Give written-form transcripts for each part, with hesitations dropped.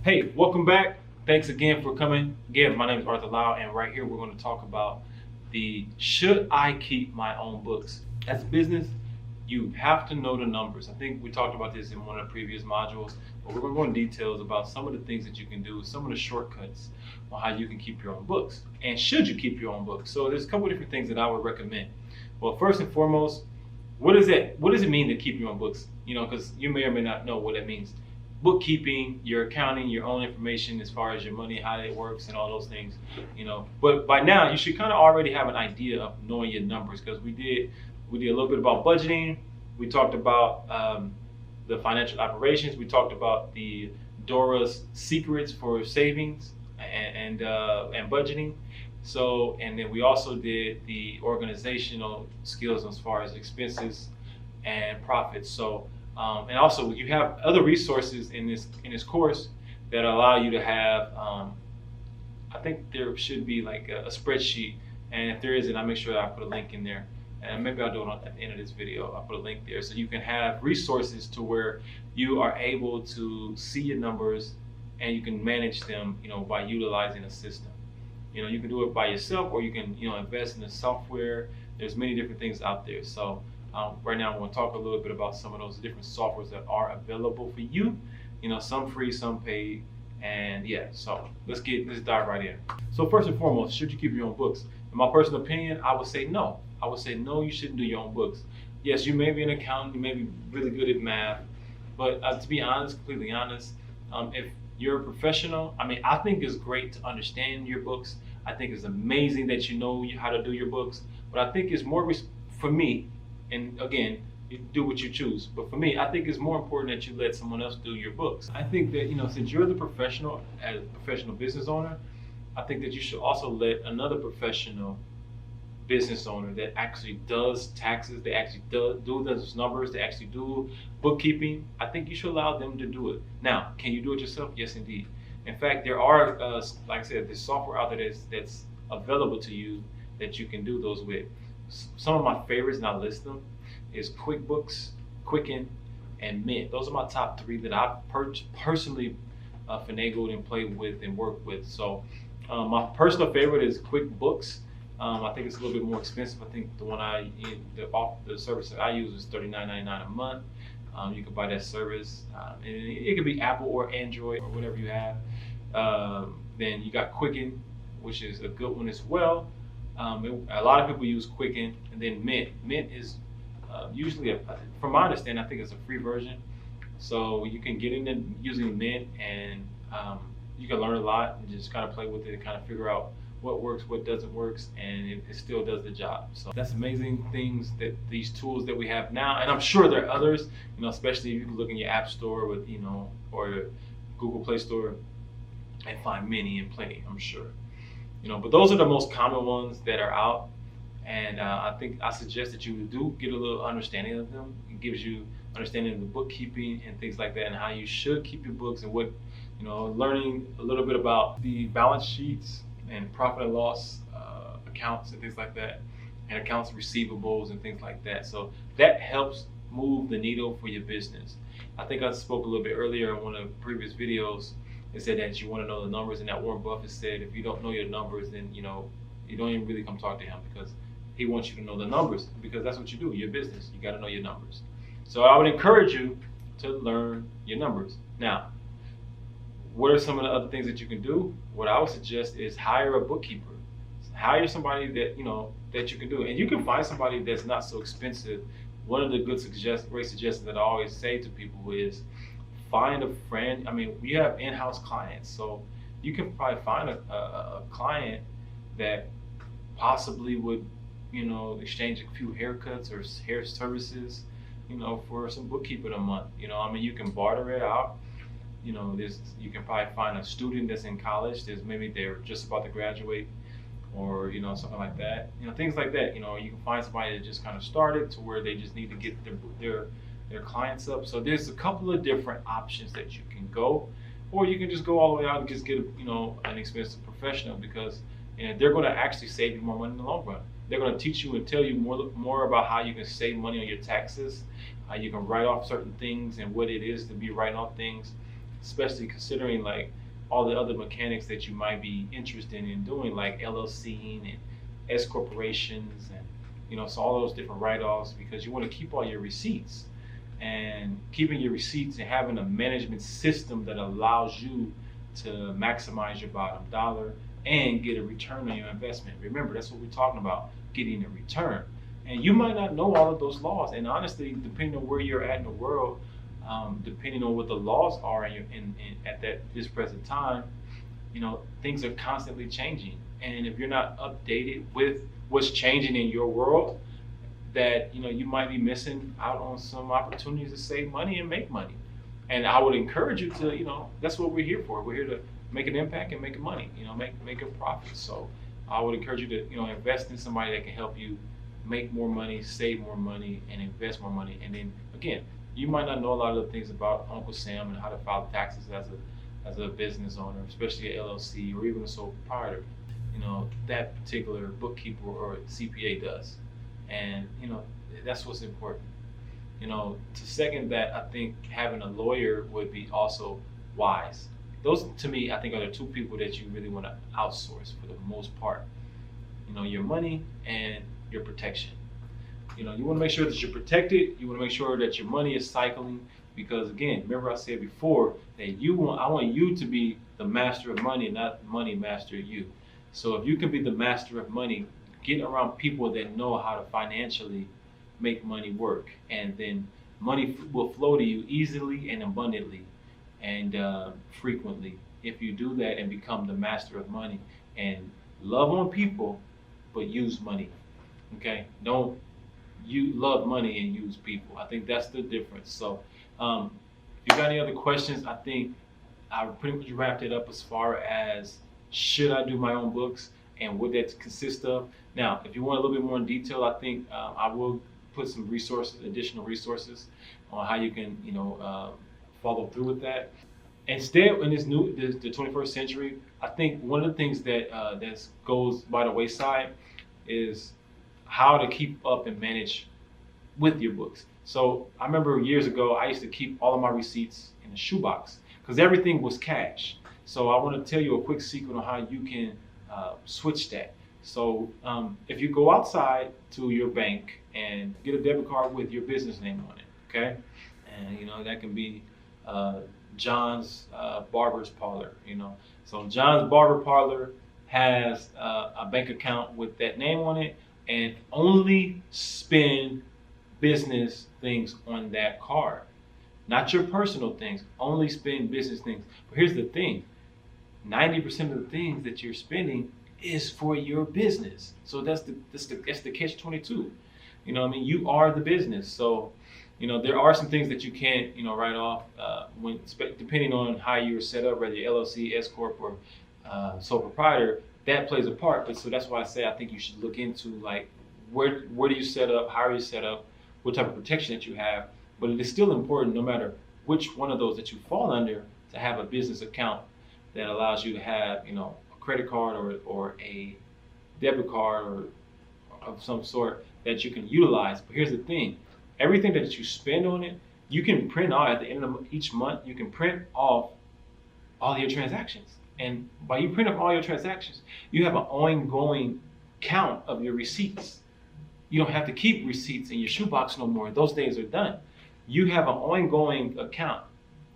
Hey, welcome back. Thanks again for coming. Again, my name is Arthur Lau, and right here we're going to talk about the should I keep my own books? As a business, you have to know the numbers. I think we talked about this in one of the previous modules, but we're going to go in details about some of the things that you can do, some of the shortcuts on how you can keep your own books. And should you keep your own books? So there's a couple different things that I would recommend. Well, first and foremost, what does it mean to keep your own books? Because you may or may not know what it means. Bookkeeping, your accounting, your own information as far as your money, how it works, and all those things. But by now you should kind of already have an idea of knowing your numbers, because we did a little bit about budgeting. We talked about the financial operations. We talked about the Dora's secrets for savings and budgeting. So, and then we also did the organizational skills as far as expenses and profits. So, and also you have other resources in this course that allow you to have. I think there should be like a spreadsheet, and if there isn't, I'll make sure that I put a link in there. And maybe I'll do it at the end of this video. I'll put a link there so you can have resources to where you are able to see your numbers and you can manage them, by utilizing a system. You can do it by yourself, or you can, invest in the software. There's many different things out there. So right now I'm going to talk a little bit about some of those different softwares that are available for you. Some free, some paid, and yeah. So let's dive right in. So first and foremost, should you keep your own books? In my personal opinion, I would say no. I would say no, you shouldn't do your own books. Yes, you may be an accountant, you may be really good at math, but to be honest, completely honest, if you're a professional, I think it's great to understand your books. I think it's amazing that you know how to do your books, but I think it's more for me, and again, you do what you choose. But for me, I think it's more important that you let someone else do your books. I think that, since you're the professional, as a professional business owner, I think that you should also let another professional business owner that actually does taxes, they actually do those numbers, they actually do bookkeeping. I think you should allow them to do it. Now, can you do it yourself? Yes, indeed. In fact, there are, like I said, there's software out there that's available to you that you can do those with. Some of my favorites, and I'll list them, is QuickBooks, Quicken, and Mint. Those are my top three that I've personally finagled and played with and worked with. So my personal favorite is QuickBooks. I think it's a little bit more expensive. I think the service that I use is $39.99 a month. You can buy that service, and it could be Apple or Android or whatever you have. Then you got Quicken, which is a good one as well. A lot of people use Quicken, and then Mint. Mint is usually, from my understanding, I think it's a free version. So you can get in using Mint, and you can learn a lot and just kind of play with it and kind of figure out what works, what doesn't work, and it still does the job. So that's amazing things that these tools that we have now, and I'm sure there are others, especially if you can look in your app store with, or Google Play Store and find many and plenty, I'm sure. But those are the most common ones that are out, and I suggest that you do get a little understanding of them. It gives you understanding of the bookkeeping and things like that, and how you should keep your books, and what, learning a little bit about the balance sheets and profit and loss accounts and things like that, and accounts receivables and things like that. So that helps move the needle for your business. I think I spoke a little bit earlier in one of the previous videos. It said that you want to know the numbers, and that Warren Buffett said if you don't know your numbers, then you don't even really come talk to him, because he wants you to know the numbers, because that's what you do. Your business, you got to know your numbers. So I would encourage you to learn your numbers. Now, what are some of the other things that you can do? What I would suggest is hire a bookkeeper. Hire somebody that that you can do, and you can find somebody that's not so expensive. One of the great suggestions that I always say to people is find a friend. We have in-house clients, so you can probably find a client that possibly would exchange a few haircuts or hair services, for some bookkeeping a month. You can barter it out. You can probably find a student that's in college. Maybe they're just about to graduate, or something like that. Things like that. You can find somebody that just kind of started to where they just need to get their clients up. So there's a couple of different options that you can go, or you can just go all the way out and just get an expensive professional, because they're going to actually save you more money in the long run. They're going to teach you and tell you more about how you can save money on your taxes, how you can write off certain things and what it is to be writing off things. especially considering like all the other mechanics that you might be interested in doing, like LLC and S corporations, and so all those different write-offs, because you want to keep all your receipts. And keeping your receipts and having a management system that allows you to maximize your bottom dollar and get a return on your investment. Remember, that's what we're talking about, getting a return. And you might not know all of those laws. And honestly, depending on where you're at in the world, depending on what the laws are at this present time, things are constantly changing. And if you're not updated with what's changing in your world, that you might be missing out on some opportunities to save money and make money. And I would encourage you to, that's what we're here for. We're here to make an impact and make money, make a profit. So I would encourage you to, invest in somebody that can help you make more money, save more money, and invest more money. And then again, you might not know a lot of the things about Uncle Sam and how to file taxes as a business owner, especially an LLC or even a sole proprietor. That particular bookkeeper or CPA does. And that's what's important. To second that, I think having a lawyer would be also wise. Those, to me, I think are the two people that you really want to outsource for the most part. Your money and your protection. You want to make sure that you're protected. You want to make sure that your money is cycling, because again, remember I said before that I want you to be the master of money, not money master you. So if you can be the master of money, get around people that know how to financially make money work, and then money will flow to you easily and abundantly and frequently if you do that and become the master of money and love on people but use money. Okay, don't you love money and use people. I think that's the difference. So if you got any other questions, I think I pretty much wrapped it up as far as should I do my own books and what that consists of. Now, if you want a little bit more in detail, I think I will put some additional resources on how you can, follow through with that. Instead, in the 21st century, I think one of the things that goes by the wayside is how to keep up and manage with your books. So I remember years ago, I used to keep all of my receipts in a shoebox because everything was cash. So I want to tell you a quick secret on how you can switch that. So if you go outside to your bank and get a debit card with your business name on it, okay? And that can be John's Barber's Parlor, So John's Barber Parlor has a bank account with that name on it, and only spend business things on that card. Not your personal things, only spend business things. But here's the thing, 90% of the things that you're spending is for your business. So that's the catch-22. You are the business. So, there are some things that you can't, write off depending on how you're set up, whether you're LLC, S Corp, or sole proprietor. That plays a part. But so that's why I say I think you should look into like where do you set up, how are you set up, what type of protection that you have. But it is still important, no matter which one of those that you fall under, to have a business account that allows you to have, a credit card or a debit card or of some sort that you can utilize. But here's the thing, everything that you spend on it, you can print out at the end of each month, you can print off all your transactions. And by you print off all your transactions, you have an ongoing count of your receipts. You don't have to keep receipts in your shoebox no more. Those days are done. You have an ongoing account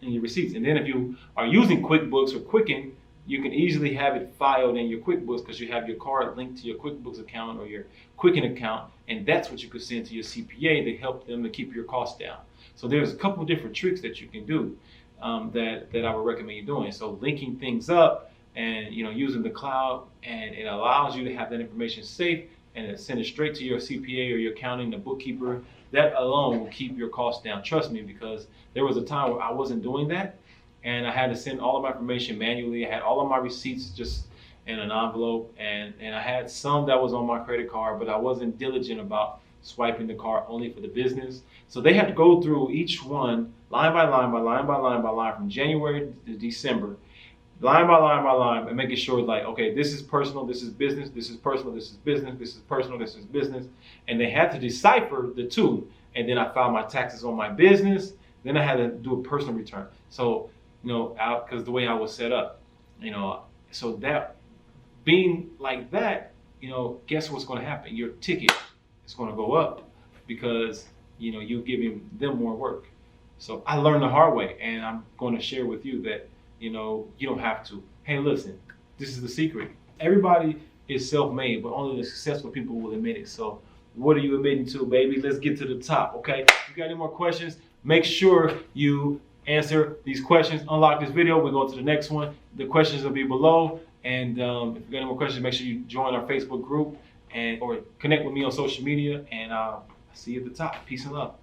in your receipts. And then if you are using QuickBooks or Quicken, you can easily have it filed in your QuickBooks because you have your card linked to your QuickBooks account or your Quicken account, and that's what you could send to your CPA to help them to keep your costs down. So there's a couple of different tricks that you can do that I would recommend you doing. So linking things up and using the cloud, and it allows you to have that information safe and send it straight to your CPA or your accounting, the bookkeeper. That alone will keep your costs down. Trust me, because there was a time where I wasn't doing that, and I had to send all of my information manually. I had all of my receipts just in an envelope, and I had some that was on my credit card, but I wasn't diligent about swiping the card only for the business. So they had to go through each one line by line by line by line by line from January to December, line by line by line, and making sure like, okay, this is personal, this is business, this is personal, this is business, this is personal, this is business. And they had to decipher the two. And then I filed my taxes on my business. Then I had to do a personal return. So out because the way I was set up, so that being like that, guess what's going to happen? Your ticket is going to go up because you're giving them more work. So I learned the hard way, and I'm going to share with you that you don't have to. Hey, listen, this is the secret. Everybody is self-made, but only the successful people will admit it. So what are you admitting to, baby? Let's get to the top, okay? If you got any more questions, make sure you answer these questions. Unlock this video. We're going to the next one. The questions will be below. And if you got any more questions, make sure you join our Facebook group or connect with me on social media. And I'll see you at the top. Peace and love.